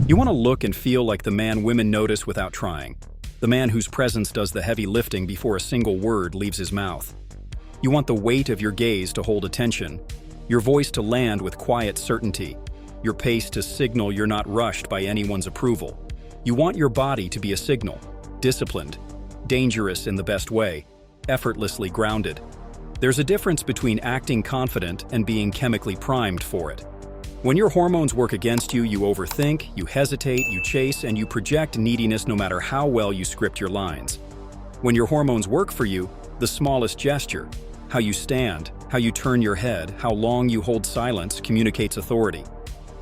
You want to look and feel like the man women notice without trying. The man whose presence does the heavy lifting before a single word leaves his mouth. You want the weight of your gaze to hold attention, your voice to land with quiet certainty, your pace to signal you're not rushed by anyone's approval. You want your body to be a signal, disciplined, dangerous in the best way, effortlessly grounded. There's a difference between acting confident and being chemically primed for it. When your hormones work against you, you overthink, you hesitate, you chase, and you project neediness no matter how well you script your lines. When your hormones work for you, the smallest gesture, how you stand, how you turn your head, how long you hold silence, communicates authority.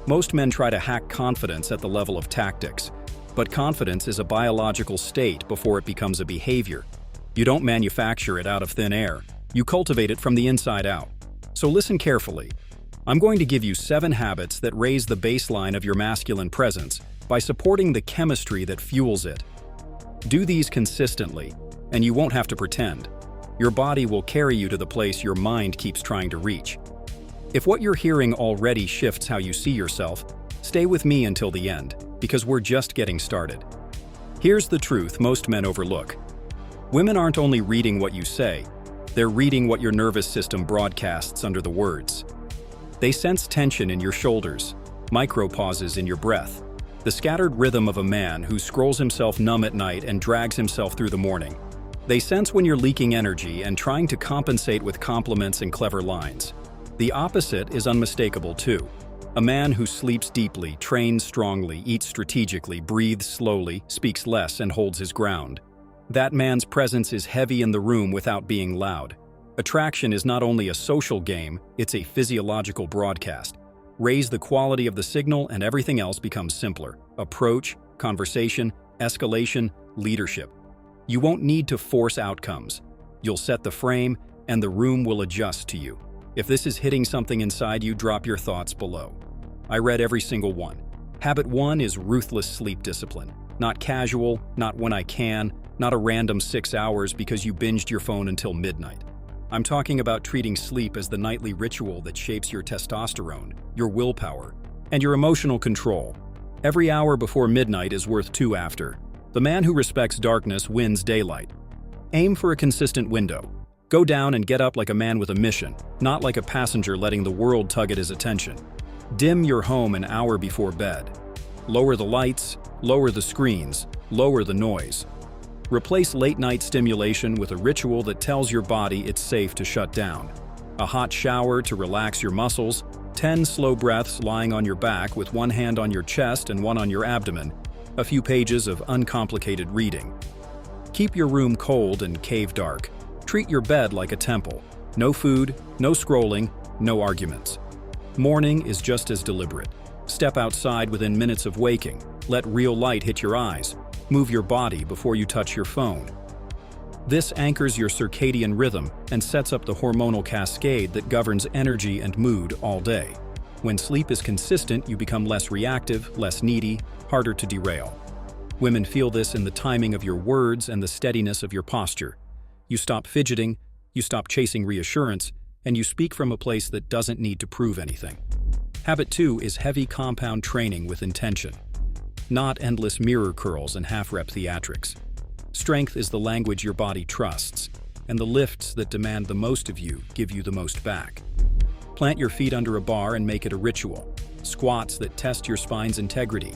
Most men try to hack confidence at the level of tactics, but confidence is a biological state before it becomes a behavior. You don't manufacture it out of thin air. You cultivate it from the inside out. So listen carefully. I'm going to give you 7 habits that raise the baseline of your masculine presence by supporting the chemistry that fuels it. Do these consistently, and you won't have to pretend. Your body will carry you to the place your mind keeps trying to reach. If what you're hearing already shifts how you see yourself, stay with me until the end, because we're just getting started. Here's the truth most men overlook. Women aren't only reading what you say, they're reading what your nervous system broadcasts under the words. They sense tension in your shoulders, micro-pauses in your breath, the scattered rhythm of a man who scrolls himself numb at night and drags himself through the morning. They sense when you're leaking energy and trying to compensate with compliments and clever lines. The opposite is unmistakable too. A man who sleeps deeply, trains strongly, eats strategically, breathes slowly, speaks less, and holds his ground. That man's presence is heavy in the room without being loud. Attraction is not only a social game, it's a physiological broadcast. Raise the quality of the signal and everything else becomes simpler. Approach, conversation, escalation, leadership. You won't need to force outcomes. You'll set the frame, and the room will adjust to you. If this is hitting something inside you, drop your thoughts below. I read every single one. Habit 1 is ruthless sleep discipline. Not casual, not when I can, not a random 6 hours because you binged your phone until midnight. I'm talking about treating sleep as the nightly ritual that shapes your testosterone, your willpower, and your emotional control. Every hour before midnight is worth 2 after. The man who respects darkness wins daylight. Aim for a consistent window. Go down and get up like a man with a mission, not like a passenger letting the world tug at his attention. Dim your home an hour before bed. Lower the lights, lower the screens, lower the noise. Replace late-night stimulation with a ritual that tells your body it's safe to shut down. A hot shower to relax your muscles, 10 slow breaths lying on your back with one hand on your chest and one on your abdomen, a few pages of uncomplicated reading. Keep your room cold and cave dark. Treat your bed like a temple. No food, no scrolling, no arguments. Morning is just as deliberate. Step outside within minutes of waking. Let real light hit your eyes. Move your body before you touch your phone. This anchors your circadian rhythm and sets up the hormonal cascade that governs energy and mood all day. When sleep is consistent, you become less reactive, less needy, harder to derail. Women feel this in the timing of your words and the steadiness of your posture. You stop fidgeting, you stop chasing reassurance, and you speak from a place that doesn't need to prove anything. Habit 2 is heavy compound training with intention. Not endless mirror curls and half-rep theatrics. Strength is the language your body trusts, and the lifts that demand the most of you give you the most back. Plant your feet under a bar and make it a ritual. Squats that test your spine's integrity.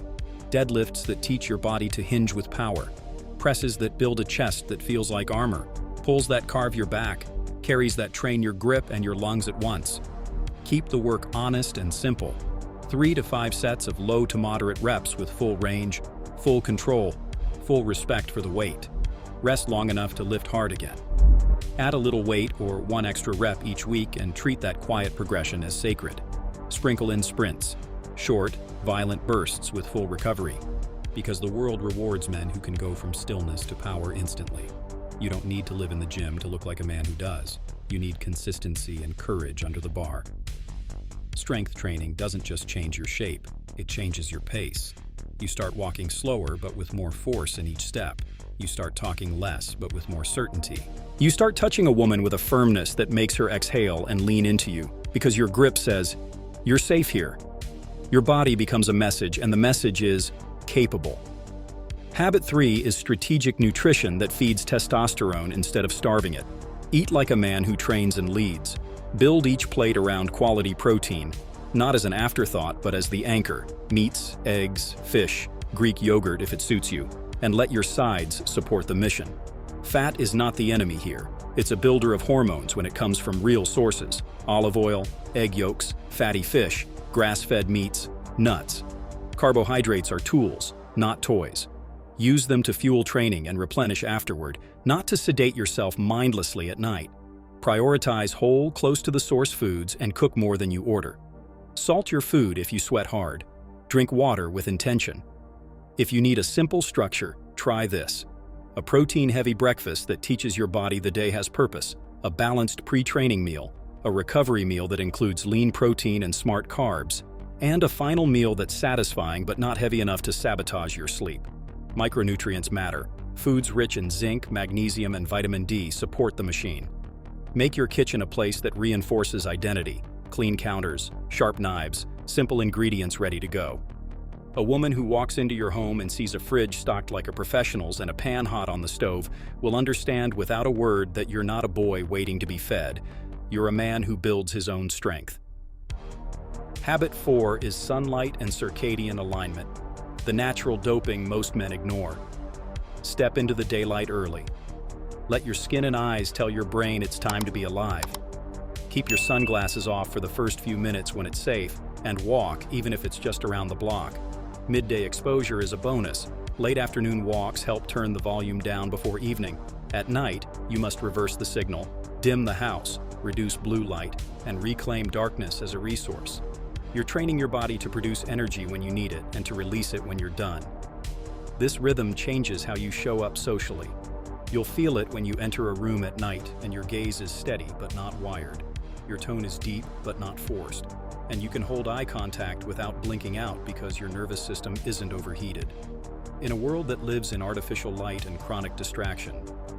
Deadlifts that teach your body to hinge with power. Presses that build a chest that feels like armor. Pulls that carve your back. Carries that train your grip and your lungs at once. Keep the work honest and simple. 3 to 5 sets of low to moderate reps with full range, full control, full respect for the weight. Rest long enough to lift hard again. Add a little weight or 1 extra rep each week and treat that quiet progression as sacred. Sprinkle in sprints, short, violent bursts with full recovery, because the world rewards men who can go from stillness to power instantly. You don't need to live in the gym to look like a man who does. You need consistency and courage under the bar. Strength training doesn't just change your shape, it changes your pace. You start walking slower but with more force in each step. You start talking less but with more certainty. You start touching a woman with a firmness that makes her exhale and lean into you, because your grip says, "You're safe here." Your body becomes a message, and the message is capable. Habit 3 is strategic nutrition that feeds testosterone instead of starving it. Eat like a man who trains and leads. Build each plate around quality protein, not as an afterthought but as the anchor: meats, eggs, fish, Greek yogurt if it suits you, and let your sides support the mission. Fat is not the enemy here. It's a builder of hormones when it comes from real sources: olive oil, egg yolks, fatty fish, grass-fed meats, nuts. Carbohydrates are tools, not toys. Use them to fuel training and replenish afterward, not to sedate yourself mindlessly at night. Prioritize whole, close to the source foods and cook more than you order. Salt your food if you sweat hard. Drink water with intention. If you need a simple structure, try this: a protein-heavy breakfast that teaches your body the day has purpose, a balanced pre-training meal, a recovery meal that includes lean protein and smart carbs, and a final meal that's satisfying but not heavy enough to sabotage your sleep. Micronutrients matter. Foods rich in zinc, magnesium, and vitamin D support the machine. Make your kitchen a place that reinforces identity: clean counters, sharp knives, simple ingredients ready to go. A woman who walks into your home and sees a fridge stocked like a professional's and a pan hot on the stove will understand without a word that you're not a boy waiting to be fed. You're a man who builds his own strength. Habit 4 is sunlight and circadian alignment, the natural doping most men ignore. Step into the daylight early. Let your skin and eyes tell your brain it's time to be alive. Keep your sunglasses off for the first few minutes when it's safe, and walk even if it's just around the block. Midday exposure is a bonus. Late afternoon walks help turn the volume down before evening. At night, you must reverse the signal, dim the house, reduce blue light, and reclaim darkness as a resource. You're training your body to produce energy when you need it and to release it when you're done. This rhythm changes how you show up socially. You'll feel it when you enter a room at night and your gaze is steady but not wired. Your tone is deep but not forced. And you can hold eye contact without blinking out because your nervous system isn't overheated. In a world that lives in artificial light and chronic distraction,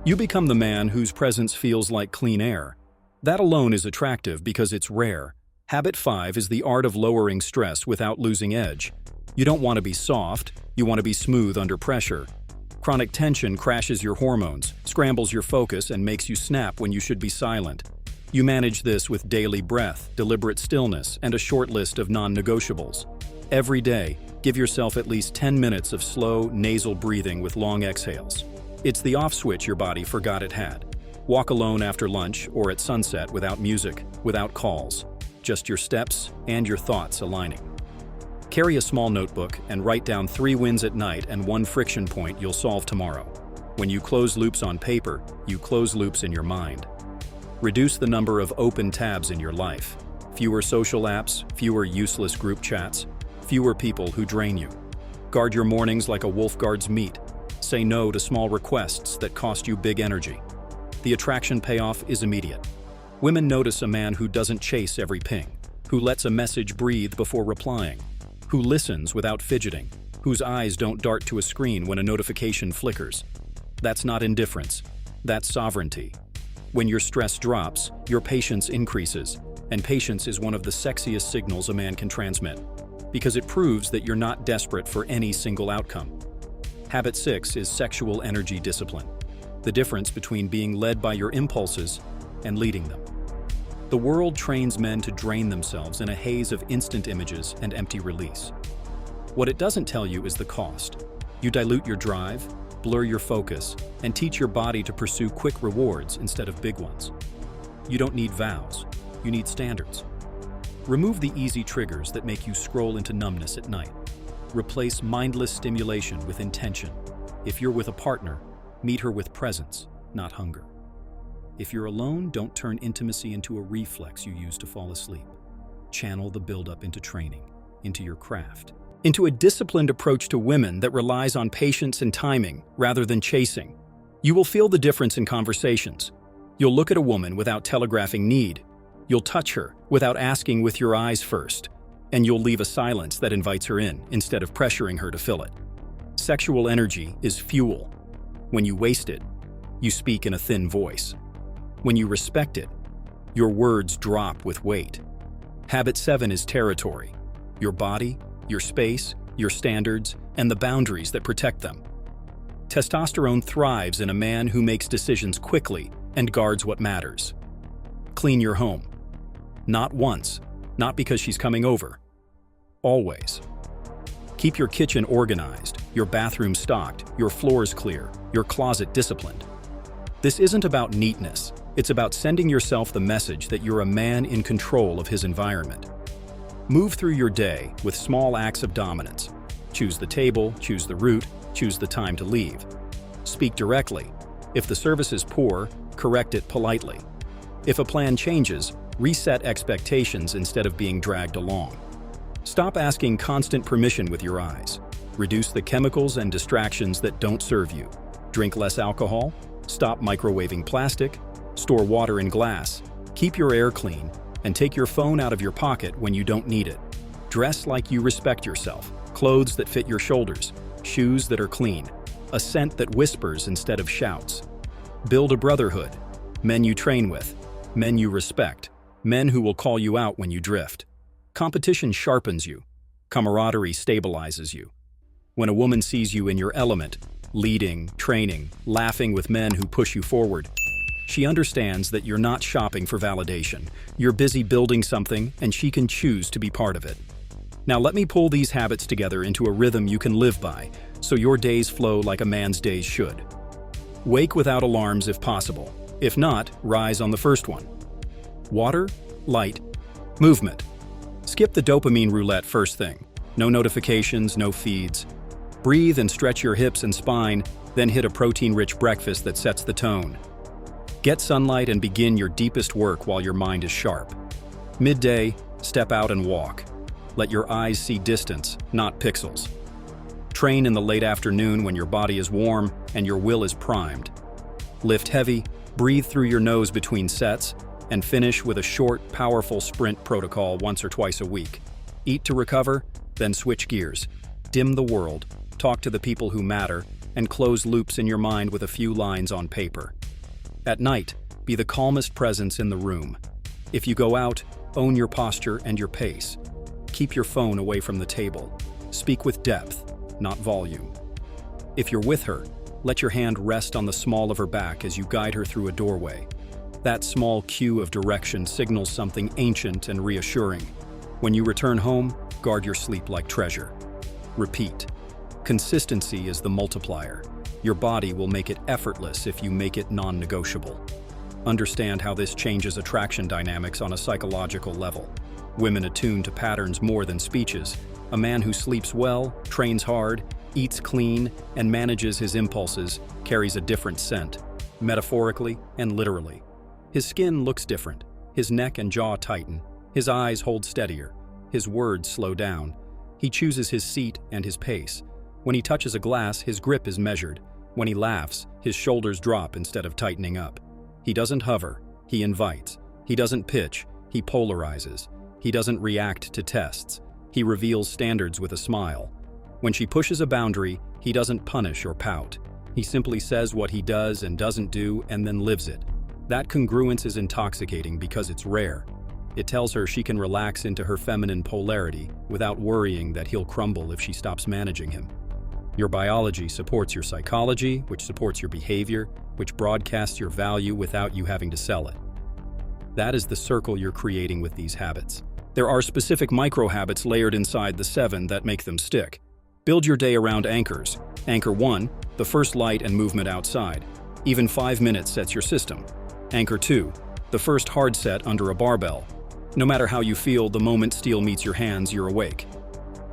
you become the man whose presence feels like clean air. That alone is attractive because it's rare. Habit 5 is the art of lowering stress without losing edge. You don't want to be soft, you want to be smooth under pressure. Chronic tension crashes your hormones, scrambles your focus, and makes you snap when you should be silent. You manage this with daily breath, deliberate stillness, and a short list of non-negotiables. Every day, give yourself at least 10 minutes of slow, nasal breathing with long exhales. It's the off switch your body forgot it had. Walk alone after lunch or at sunset without music, without calls. Just your steps and your thoughts aligning. Carry a small notebook and write down 3 wins at night and 1 friction point you'll solve tomorrow. When you close loops on paper, you close loops in your mind. Reduce the number of open tabs in your life. Fewer social apps, fewer useless group chats, fewer people who drain you. Guard your mornings like a wolf guards meat. Say no to small requests that cost you big energy. The attraction payoff is immediate. Women notice a man who doesn't chase every ping, who lets a message breathe before replying, who listens without fidgeting, whose eyes don't dart to a screen when a notification flickers. That's not indifference, that's sovereignty. When your stress drops, your patience increases, and patience is one of the sexiest signals a man can transmit, because it proves that you're not desperate for any single outcome. Habit 6 is sexual energy discipline, the difference between being led by your impulses and leading them. The world trains men to drain themselves in a haze of instant images and empty release. What it doesn't tell you is the cost. You dilute your drive, blur your focus, and teach your body to pursue quick rewards instead of big ones. You don't need vows, you need standards. Remove the easy triggers that make you scroll into numbness at night. Replace mindless stimulation with intention. If you're with a partner, meet her with presence, not hunger. If you're alone, don't turn intimacy into a reflex you use to fall asleep. Channel the buildup into training, into your craft, into a disciplined approach to women that relies on patience and timing rather than chasing. You will feel the difference in conversations. You'll look at a woman without telegraphing need. You'll touch her without asking with your eyes first. And you'll leave a silence that invites her in instead of pressuring her to fill it. Sexual energy is fuel. When you waste it, you speak in a thin voice. When you respect it, your words drop with weight. Habit 7 is territory, your body, your space, your standards, and the boundaries that protect them. Testosterone thrives in a man who makes decisions quickly and guards what matters. Clean your home. Not once, not because she's coming over. Always. Keep your kitchen organized, your bathroom stocked, your floors clear, your closet disciplined. This isn't about neatness. It's about sending yourself the message that you're a man in control of his environment. Move through your day with small acts of dominance. Choose the table, choose the route, choose the time to leave. Speak directly. If the service is poor, correct it politely. If a plan changes, reset expectations instead of being dragged along. Stop asking constant permission with your eyes. Reduce the chemicals and distractions that don't serve you. Drink less alcohol. Stop microwaving plastic. Store water in glass. Keep your air clean. And take your phone out of your pocket when you don't need it. Dress like you respect yourself. Clothes that fit your shoulders. Shoes that are clean. A scent that whispers instead of shouts. Build a brotherhood. Men you train with. Men you respect. Men who will call you out when you drift. Competition sharpens you. Camaraderie stabilizes you. When a woman sees you in your element, leading, training, laughing with men who push you forward, she understands that you're not shopping for validation. You're busy building something, and she can choose to be part of it. Now let me pull these habits together into a rhythm you can live by, so your days flow like a man's days should. Wake without alarms if possible. If not, rise on the first one. Water, light, movement. Skip the dopamine roulette first thing. No notifications, no feeds. Breathe and stretch your hips and spine, then hit a protein-rich breakfast that sets the tone. Get sunlight and begin your deepest work while your mind is sharp. Midday, step out and walk. Let your eyes see distance, not pixels. Train in the late afternoon when your body is warm and your will is primed. Lift heavy, breathe through your nose between sets, and finish with a short, powerful sprint protocol once or twice a week. Eat to recover, then switch gears. Dim the world, talk to the people who matter, and close loops in your mind with a few lines on paper. At night, be the calmest presence in the room. If you go out, own your posture and your pace. Keep your phone away from the table. Speak with depth, not volume. If you're with her, let your hand rest on the small of her back as you guide her through a doorway. That small cue of direction signals something ancient and reassuring. When you return home, guard your sleep like treasure. Repeat. Consistency is the multiplier. Your body will make it effortless if you make it non-negotiable. Understand how this changes attraction dynamics on a psychological level. Women attune to patterns more than speeches. A man who sleeps well, trains hard, eats clean, and manages his impulses carries a different scent, metaphorically and literally. His skin looks different. His neck and jaw tighten. His eyes hold steadier. His words slow down. He chooses his seat and his pace. When he touches a glass, his grip is measured. When he laughs, his shoulders drop instead of tightening up. He doesn't hover. He invites. He doesn't pitch. He polarizes. He doesn't react to tests. He reveals standards with a smile. When she pushes a boundary, he doesn't punish or pout. He simply says what he does and doesn't do and then lives it. That congruence is intoxicating because it's rare. It tells her she can relax into her feminine polarity without worrying that he'll crumble if she stops managing him. Your biology supports your psychology, which supports your behavior, which broadcasts your value without you having to sell it. That is the circle you're creating with these habits. There are specific micro-habits layered inside the 7 that make them stick. Build your day around anchors. Anchor 1, the first light and movement outside. Even 5 minutes sets your system. Anchor 2, the first hard set under a barbell. No matter how you feel, the moment steel meets your hands, you're awake.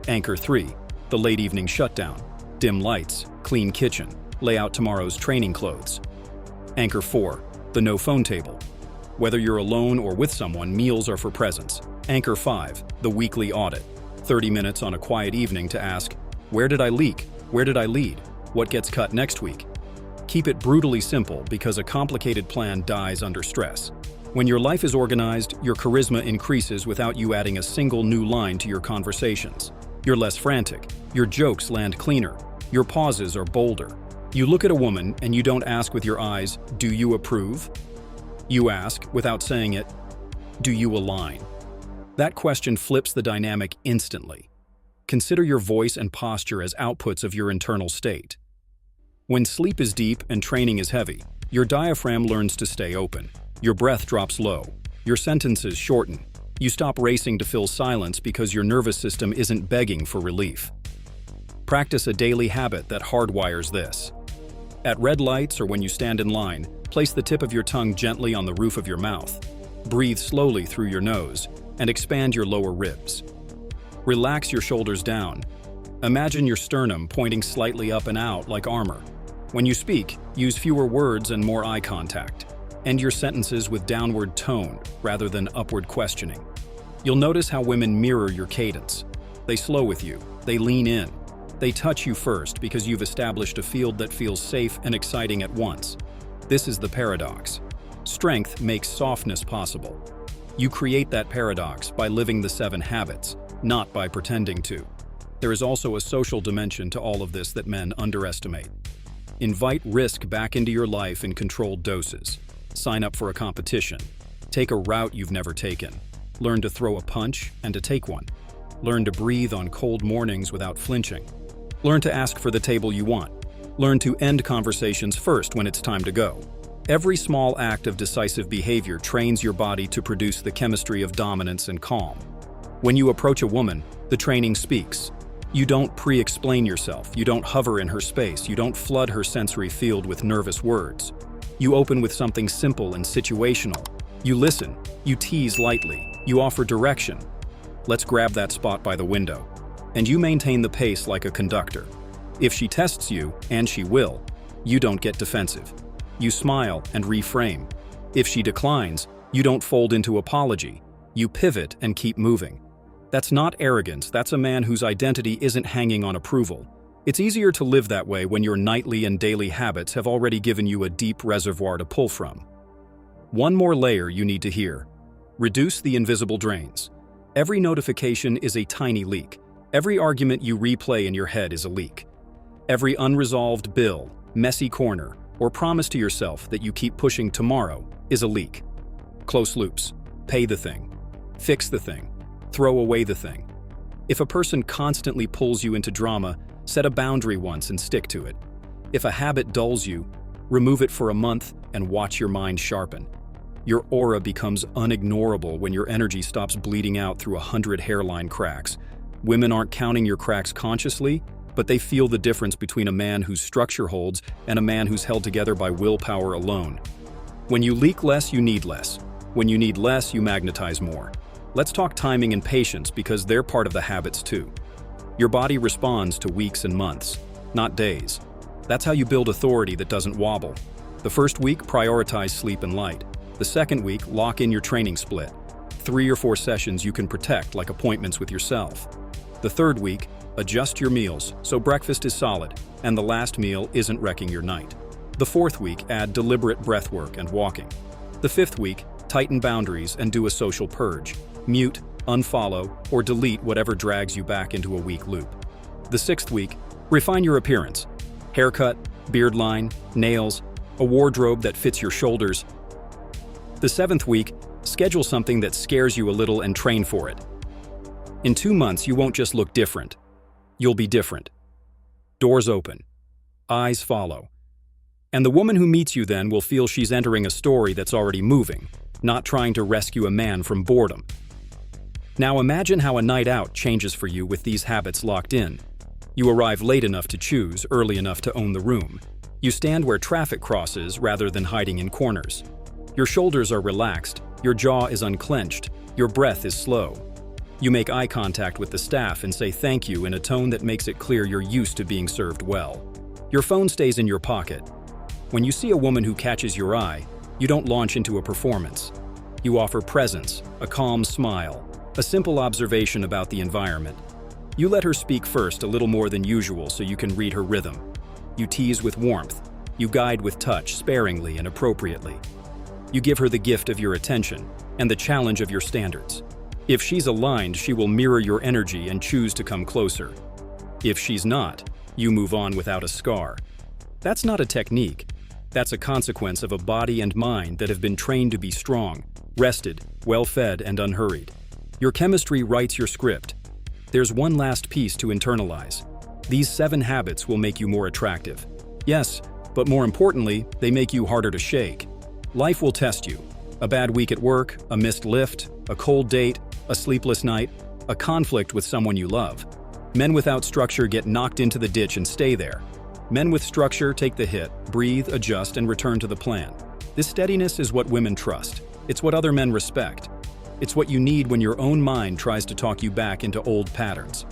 Anchor 3, the late evening shutdown. Dim lights, clean kitchen, lay out tomorrow's training clothes. Anchor 4, the no phone table. Whether you're alone or with someone, meals are for presence. Anchor 5, the weekly audit. 30 minutes on a quiet evening to ask, where did I leak? Where did I lead? What gets cut next week? Keep it brutally simple because a complicated plan dies under stress. When your life is organized, your charisma increases without you adding a single new line to your conversations. You're less frantic. Your jokes land cleaner. Your pauses are bolder. You look at a woman and you don't ask with your eyes, do you approve? You ask, without saying it, do you align? That question flips the dynamic instantly. Consider your voice and posture as outputs of your internal state. When sleep is deep and training is heavy, your diaphragm learns to stay open. Your breath drops low. Your sentences shorten. You stop racing to fill silence because your nervous system isn't begging for relief. Practice a daily habit that hardwires this. At red lights or when you stand in line, place the tip of your tongue gently on the roof of your mouth. Breathe slowly through your nose and expand your lower ribs. Relax your shoulders down. Imagine your sternum pointing slightly up and out like armor. When you speak, use fewer words and more eye contact. End your sentences with downward tone rather than upward questioning. You'll notice how women mirror your cadence. They slow with you. They lean in. They touch you first because you've established a field that feels safe and exciting at once. This is the paradox. Strength makes softness possible. You create that paradox by living the 7 habits, not by pretending to. There is also a social dimension to all of this that men underestimate. Invite risk back into your life in controlled doses. Sign up for a competition. Take a route you've never taken. Learn to throw a punch and to take one. Learn to breathe on cold mornings without flinching. Learn to ask for the table you want. Learn to end conversations first when it's time to go. Every small act of decisive behavior trains your body to produce the chemistry of dominance and calm. When you approach a woman, the training speaks. You don't pre-explain yourself. You don't hover in her space. You don't flood her sensory field with nervous words. You open with something simple and situational. You listen. You tease lightly. You offer direction. Let's grab that spot by the window. And you maintain the pace like a conductor. If she tests you, and she will, you don't get defensive. You smile and reframe. If she declines, you don't fold into apology. You pivot and keep moving. That's not arrogance. That's a man whose identity isn't hanging on approval. It's easier to live that way when your nightly and daily habits have already given you a deep reservoir to pull from. One more layer you need to hear. Reduce the invisible drains. Every notification is a tiny leak. Every argument you replay in your head is a leak. Every unresolved bill, messy corner, or promise to yourself that you keep pushing tomorrow is a leak. Close loops. Pay the thing. Fix the thing. Throw away the thing. If a person constantly pulls you into drama, set a boundary once and stick to it. If a habit dulls you, remove it for a month and watch your mind sharpen. Your aura becomes unignorable when your energy stops bleeding out through 100 hairline cracks. Women aren't counting your cracks consciously, but they feel the difference between a man whose structure holds and a man who's held together by willpower alone. When you leak less, you need less. When you need less, you magnetize more. Let's talk timing and patience because they're part of the habits too. Your body responds to weeks and months, not days. That's how you build authority that doesn't wobble. The first week, prioritize sleep and light. The second week, lock in your training split. 3 or 4 sessions you can protect like appointments with yourself. The third week, adjust your meals so breakfast is solid and the last meal isn't wrecking your night. The fourth week, add deliberate breath work and walking. The fifth week, tighten boundaries and do a social purge. Mute, unfollow, or delete whatever drags you back into a weak loop. The sixth week, refine your appearance. Haircut, beard line, nails, a wardrobe that fits your shoulders. The seventh week, schedule something that scares you a little and train for it. In 2 months, you won't just look different. You'll be different. Doors open. Eyes follow. And the woman who meets you then will feel she's entering a story that's already moving, not trying to rescue a man from boredom. Now imagine how a night out changes for you with these habits locked in. You arrive late enough to choose, early enough to own the room. You stand where traffic crosses rather than hiding in corners. Your shoulders are relaxed, your jaw is unclenched, your breath is slow. You make eye contact with the staff and say thank you in a tone that makes it clear you're used to being served well. Your phone stays in your pocket. When you see a woman who catches your eye, you don't launch into a performance. You offer presence, a calm smile, a simple observation about the environment. You let her speak first a little more than usual so you can read her rhythm. You tease with warmth. You guide with touch, sparingly and appropriately. You give her the gift of your attention and the challenge of your standards. If she's aligned, she will mirror your energy and choose to come closer. If she's not, you move on without a scar. That's not a technique. That's a consequence of a body and mind that have been trained to be strong, rested, well-fed, and unhurried. Your chemistry writes your script. There's one last piece to internalize. These 7 habits will make you more attractive. Yes, but more importantly, they make you harder to shake. Life will test you. A bad week at work, a missed lift, a cold date, a sleepless night, a conflict with someone you love. Men without structure get knocked into the ditch and stay there. Men with structure take the hit, breathe, adjust, and return to the plan. This steadiness is what women trust. It's what other men respect. It's what you need when your own mind tries to talk you back into old patterns.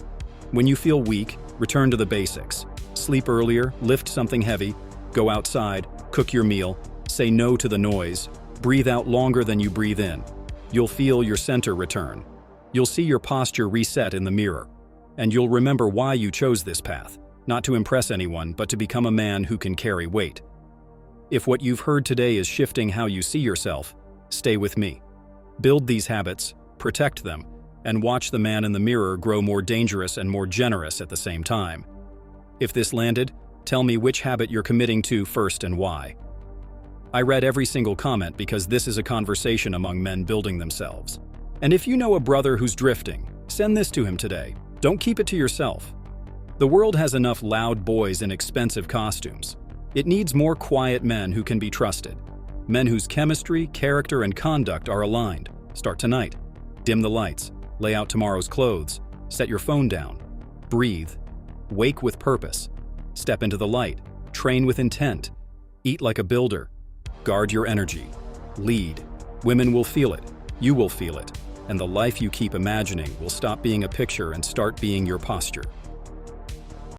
When you feel weak, return to the basics. Sleep earlier, lift something heavy, go outside, cook your meal, say no to the noise, breathe out longer than you breathe in. You'll feel your center return. You'll see your posture reset in the mirror. And you'll remember why you chose this path, not to impress anyone, but to become a man who can carry weight. If what you've heard today is shifting how you see yourself, stay with me. Build these habits, protect them, and watch the man in the mirror grow more dangerous and more generous at the same time. If this landed, tell me which habit you're committing to first and why. I read every single comment because this is a conversation among men building themselves. And if you know a brother who's drifting, send this to him today. Don't keep it to yourself. The world has enough loud boys in expensive costumes. It needs more quiet men who can be trusted. Men whose chemistry, character, and conduct are aligned. Start tonight. Dim the lights. Lay out tomorrow's clothes. Set your phone down. Breathe. Wake with purpose. Step into the light. Train with intent. Eat like a builder. Guard your energy. Lead. Women will feel it. You will feel it. And the life you keep imagining will stop being a picture and start being your posture.